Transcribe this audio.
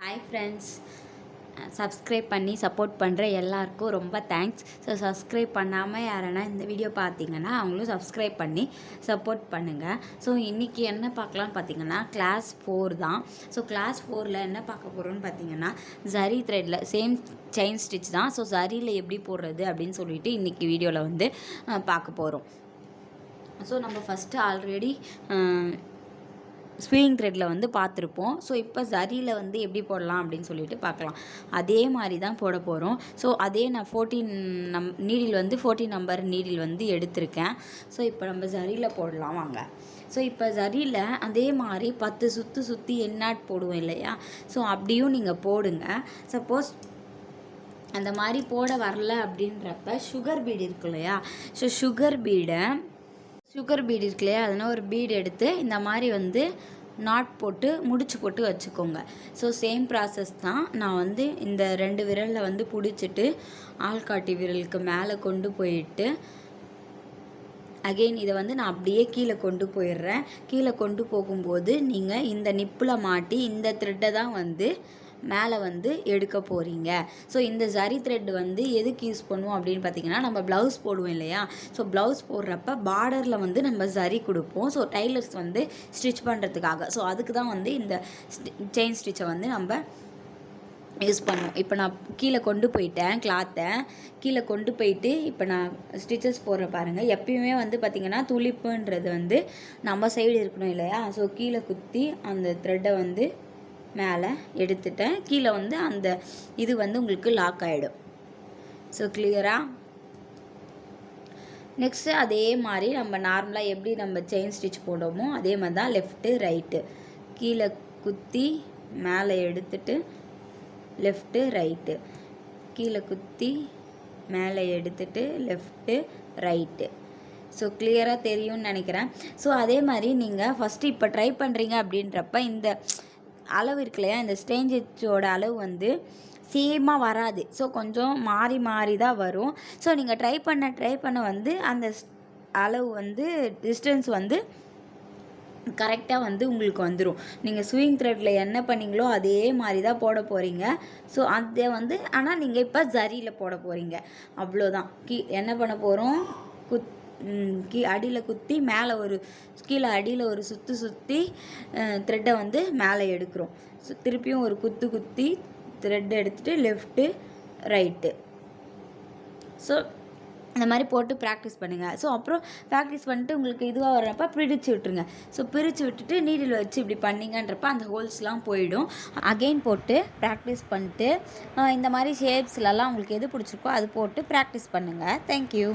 Hi friends, subscribe பண்ணி support பண்ணுற எல்லாருக்கும் ரொம்ப தேங்க்ஸ். ஸோ சப்ஸ்கிரைப் பண்ணாமல் யாரனா இந்த வீடியோ பார்த்தீங்கன்னா அவங்களும் சப்ஸ்கிரைப் பண்ணி சப்போர்ட் பண்ணுங்கள். ஸோ இன்றைக்கி என்ன பார்க்கலான்னு பார்த்தீங்கன்னா கிளாஸ் 4 தான். ஸோ கிளாஸ் 4ல் என்ன பார்க்க போகிறோன்னு பார்த்தீங்கன்னா ஜரி த்ரெட்டில் சேம் செயின் ஸ்டிச் தான். ஸோ ஜரியில் எப்படி போடுறது அப்படின்னு சொல்லிட்டு இன்றைக்கி வீடியோவில் வந்து பார்க்க போகிறோம். ஸோ நம்ம ஃபஸ்ட்டு ஆல்ரெடி ஸ்விங் த்ரெட்டில் வந்து பார்த்துருப்போம். ஸோ இப்போ ஜரியில் வந்து எப்படி போடலாம் அப்படின்னு சொல்லிட்டு பார்க்கலாம். அதே மாதிரி தான் போட போகிறோம். ஸோ அதே நான் 14 நீடில் வந்து 14 நம்பர் நீடில் வந்து எடுத்திருக்கேன். ஸோ இப்போ நம்ம ஜரியில் போடலாம் வாங்க. ஸோ இப்போ ஜரியில் அதே மாதிரி 10 சுற்றி எண்ணாட் போடுவோம் இல்லையா? ஸோ அப்படியும் நீங்கள் போடுங்க. சப்போஸ் அந்த மாதிரி போட வரல அப்படின்றப்ப சுகர் பீடு இருக்கு இல்லையா? ஸோ சுகர் பீடு இருக்கு இல்லையா? அதனால் ஒரு பீடு எடுத்து இந்த மாதிரி வந்து நாட் போட்டு முடிச்சு போட்டு வச்சுக்கோங்க. ஸோ சேம் ப்ராசஸ் தான். நான் வந்து இந்த 2 விரலில் வந்து பிடிச்சிட்டு ஆள்காட்டி விரலுக்கு மேலே கொண்டு போயிட்டு அகெயின் இதை வந்து நான் அப்படியே கீழே கொண்டு போயிடுறேன். கீழே கொண்டு போகும்போது நீங்கள் இந்த நிப்பில் மாட்டி இந்த த்ரெட்டை தான் வந்து மேலே வந்து எடுக்க போகிறீங்க. ஸோ இந்த ஜரி த்ரெட் வந்து எதுக்கு யூஸ் பண்ணுவோம் அப்படின்னு பார்த்தீங்கன்னா நம்ம ப்ளவுஸ் போடுவோம் இல்லையா? ஸோ ப்ளவுஸ் போடுறப்ப பார்டரில் வந்து நம்ம ஜரி கொடுப்போம். ஸோ டைலர்ஸ் வந்து ஸ்டிச் பண்ணுறதுக்காக. ஸோ அதுக்கு தான் வந்து இந்த செயின் ஸ்டிச்சை வந்து நம்ம யூஸ் பண்ணுவோம். இப்போ நான் கீழே கொண்டு போயிட்டேன், கிளாத்தை கீழே கொண்டு போயிட்டு இப்போ நான் ஸ்டிச்சஸ் போடுற பாருங்கள். எப்பயுமே வந்து பார்த்திங்கன்னா துளிப்புன்றது வந்து நம்ம சைடு இருக்கணும் இல்லையா? ஸோ கீழே குத்தி அந்த த்ரெட்டை வந்து மேலே எடுத்துட்டேன். கீழே வந்து அந்த இது வந்து உங்களுக்கு லாக் ஆகிடும். ஸோ கிளியராக நெக்ஸ்ட்டு அதே மாதிரி நம்ம நார்மலாக எப்படி நம்ம செயின் ஸ்டிச் போடுவோமோ அதே மாதிரி தான் லெஃப்ட்டு ரைட்டு கீழே குத்தி மேலே எடுத்துட்டு லெஃப்ட்டு ரைட்டு கீழே குத்தி மேலே எடுத்துட்டு லெஃப்ட்டு ரைட்டு. ஸோ கிளியராக தெரியும்னு நினைக்கிறேன். ஸோ அதே மாதிரி நீங்கள் ஃபஸ்ட்டு இப்போ ட்ரை பண்ணுறீங்க அப்படின்றப்ப இந்த அளவு இருக்கு இல்லையா? இந்த ஸ்டேஞ்சோட அளவு வந்து சேமாக வராது. ஸோ கொஞ்சம் மாறி தான் வரும். ஸோ நீங்கள் ட்ரை பண்ண வந்து அந்த அளவு வந்து டிஸ்டன்ஸ் வந்து கரெக்டாக வந்து உங்களுக்கு வந்துடும். நீங்கள் ஸ்விங் த்ரெட்டில் என்ன பண்ணிங்களோ அதே மாதிரி தான் போட போகிறீங்க. ஸோ அதை வந்து ஆனால் நீங்கள் இப்போ ஜரியில் போட போகிறீங்க. அவ்வளோதான். என்ன பண்ண போகிறோம்? அடியில் குத்தி மேலே ஒரு கீழே அடியில் ஒரு சுற்றி த்ரெட்டை வந்து மேலே எடுக்கிறோம். திருப்பியும் ஒரு குத்தி த்ரெட் எடுத்துகிட்டு லெஃப்ட்டு ரைட்டு. ஸோ இந்த மாதிரி போட்டு ப்ராக்டிஸ் பண்ணுங்கள். ஸோ அப்புறம் ப்ராக்டிஸ் பண்ணிட்டு உங்களுக்கு இதுவாக வர்றப்ப பிரித்து விட்டுருங்க. ஸோ பிரித்து விட்டுட்டு நீடில் வச்சு இப்படி பண்ணிங்கன்றப்ப அந்த ஹோல்ஸ்லாம் போயிடும். அகெயின் போட்டு ப்ராக்டிஸ் பண்ணிட்டு இந்த மாதிரி ஷேப்ஸ்லலாம் உங்களுக்கு எது பிடிச்சிருக்கோ அது போட்டு ப்ராக்டிஸ் பண்ணுங்கள். தேங்க்யூ.